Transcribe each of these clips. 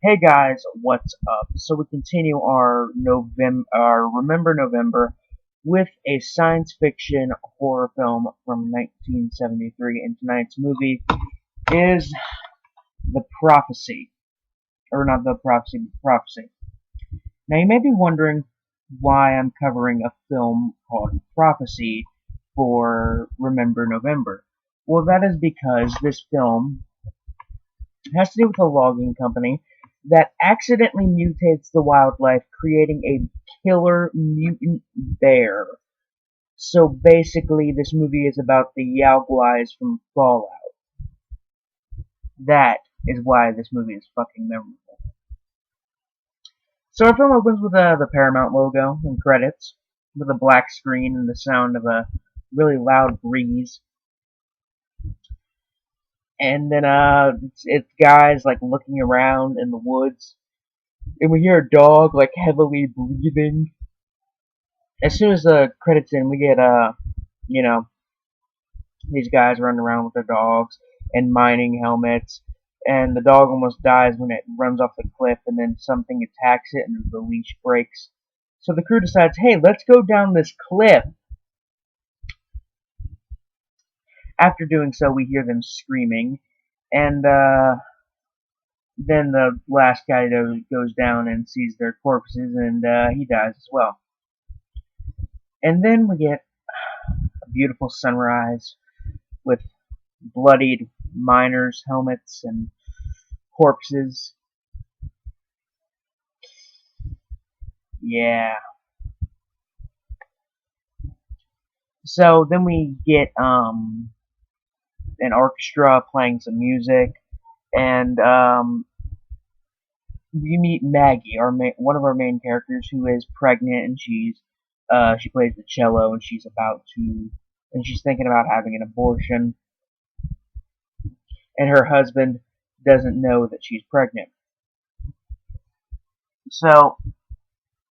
Hey guys, what's up? So we continue our Remember November with a science fiction horror film from 1973, and tonight's movie is The Prophecy, or not The Prophecy, but Prophecy. Now you may be wondering why I'm covering a film called Prophecy for Remember November. Well, that is because this film has to do with a logging company that accidentally mutates the wildlife, creating a killer mutant bear. So basically, this movie is about the Yao Guais from Fallout. That is why this movie is fucking memorable. So our film opens with the Paramount logo and credits, with a black screen and the sound of a really loud breeze. And then it's guys like looking around in the woods, and we hear a dog like heavily breathing. As soon as the credits end, we get you know, these guys running around with their dogs and mining helmets, and the dog almost dies when it runs off the cliff, and then something attacks it, and the leash breaks. So the crew decides, hey, let's go down this cliff. After doing so, we hear them screaming, and then the last guy goes down and sees their corpses, and he dies as well. And then we get a beautiful sunrise with bloodied miners' helmets and corpses. Yeah. So then we get an orchestra playing some music, and we meet Maggie, one of our main characters, who is pregnant, and she plays the cello, and she's thinking about having an abortion, and her husband doesn't know that she's pregnant. So,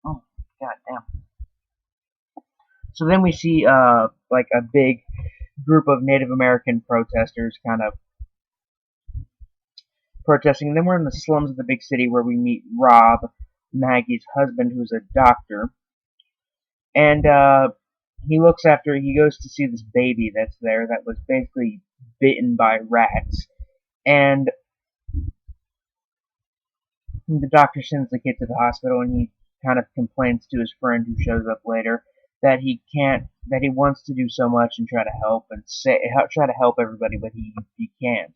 oh god damn. So then we see like a big group of Native American protesters kind of protesting, and then we're in the slums of the big city where we meet Rob, Maggie's husband, who's a doctor, and he goes to see this baby that's there that was basically bitten by rats, and the doctor sends the kid to the hospital, and he kind of complains to his friend who shows up later that he wants to do so much and try to help and try to help everybody, but he can't.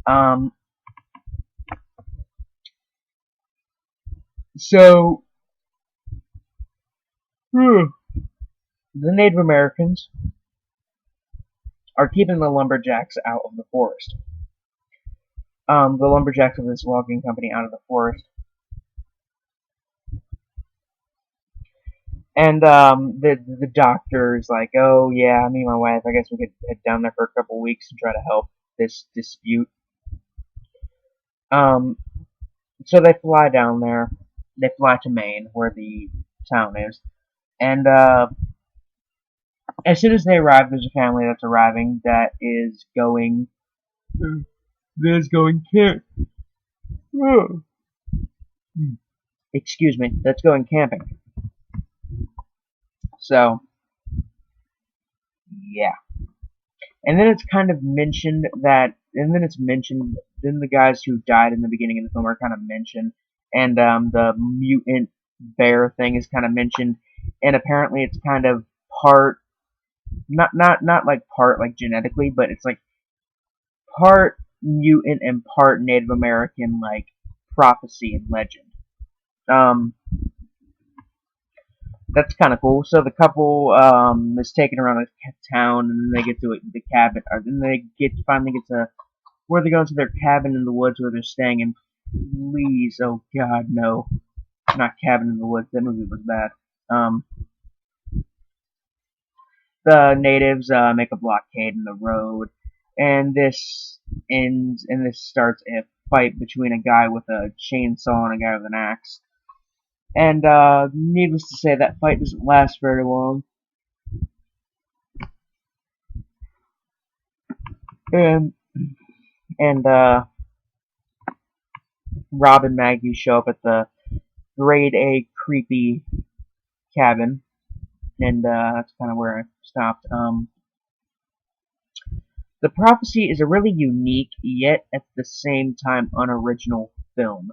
Um, so the Native Americans are keeping the lumberjacks out of the forest. The lumberjacks of this logging company out of the forest. And the doctor's like, oh yeah, me and my wife, I guess we could head down there for a couple weeks and try to help this dispute. Um, so they fly down there. They fly to Maine, where the town is, and as soon as they arrive, there's a family that's arriving that is going camp. Excuse me, that's going camping. So yeah. And then it's kind of mentioned that, and then it's mentioned, then the guys who died in the beginning of the film are kind of mentioned, and the mutant bear thing is kind of mentioned, and apparently it's kind of part, not like part like genetically, but it's like part mutant and part Native American, like prophecy and legend. Um, that's kind of cool. So the couple is taken around a town, and then they get to the cabin, or then they finally get to where they go into their cabin in the woods where they're staying. And please, oh god, no, not Cabin in the Woods. That movie was bad. The natives make a blockade in the road, and this starts a fight between a guy with a chainsaw and a guy with an axe. And needless to say, that fight doesn't last very long. And and Rob and Maggie show up at the grade A creepy cabin, and that's kind of where I stopped. The Prophecy is a really unique, yet at the same time unoriginal film.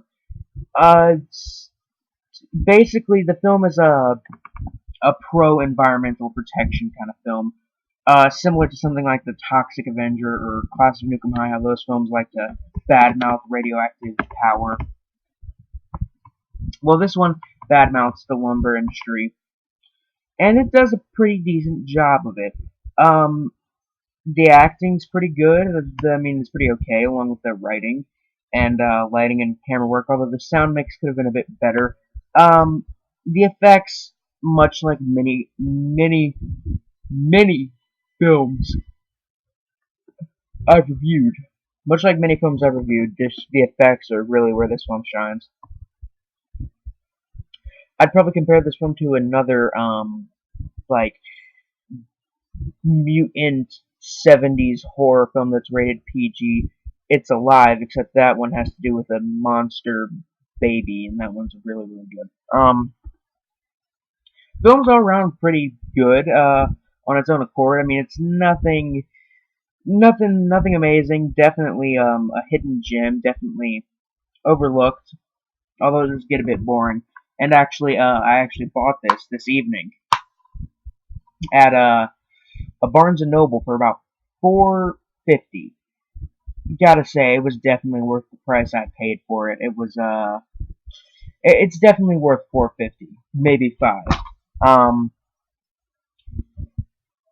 Basically, the film is a pro-environmental protection kind of film. Similar to something like The Toxic Avenger or Class of Nukem High, how those films like to badmouth radioactive power. Well, this one badmouths the lumber industry, and it does a pretty decent job of it. The acting's pretty good. I mean, it's pretty okay, along with the writing and lighting and camera work, although the sound mix could have been a bit better. The effects, much like many films I've reviewed, the effects are really where this one shines. I'd probably compare this film to another, like, mutant 70s horror film that's rated PG. It's Alive, except that one has to do with a monster baby, and that one's really good. Film's all around pretty good, on its own accord. I mean, it's nothing amazing. Definitely, a hidden gem. Definitely overlooked. Although it does get a bit boring. And actually, I actually bought this evening at a Barnes and Noble for about $4.50. Gotta say, it was definitely worth the price I paid for it. It's definitely worth $4.50, maybe $5. Um,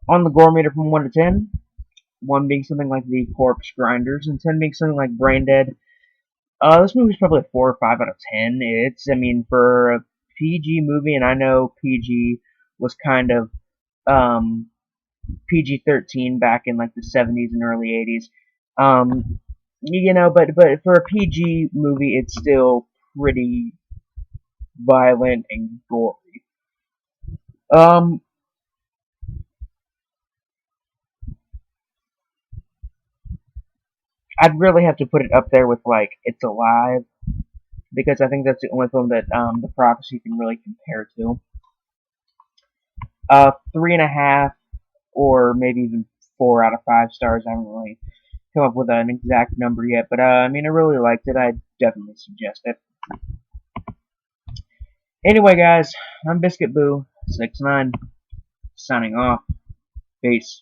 on the gore meter from 1 to 10, 1 being something like The Corpse Grinders, and 10 being something like Brain Dead. This movie's probably a 4 or 5 out of 10. I mean, for a PG movie, and I know PG was kind of um, PG-13 back in like the 70s and early 80s. But for a PG movie, it's still pretty violent and gory. Um, I'd really have to put it up there with like It's Alive, because I think that's the only film that The Prophecy can really compare to. 3.5 or maybe even 4 out of 5 stars. I haven't really come up with an exact number yet, but I mean, I really liked it. I'd definitely suggest it. Anyway, guys, I'm Biscuit Boo 69, signing off. Peace.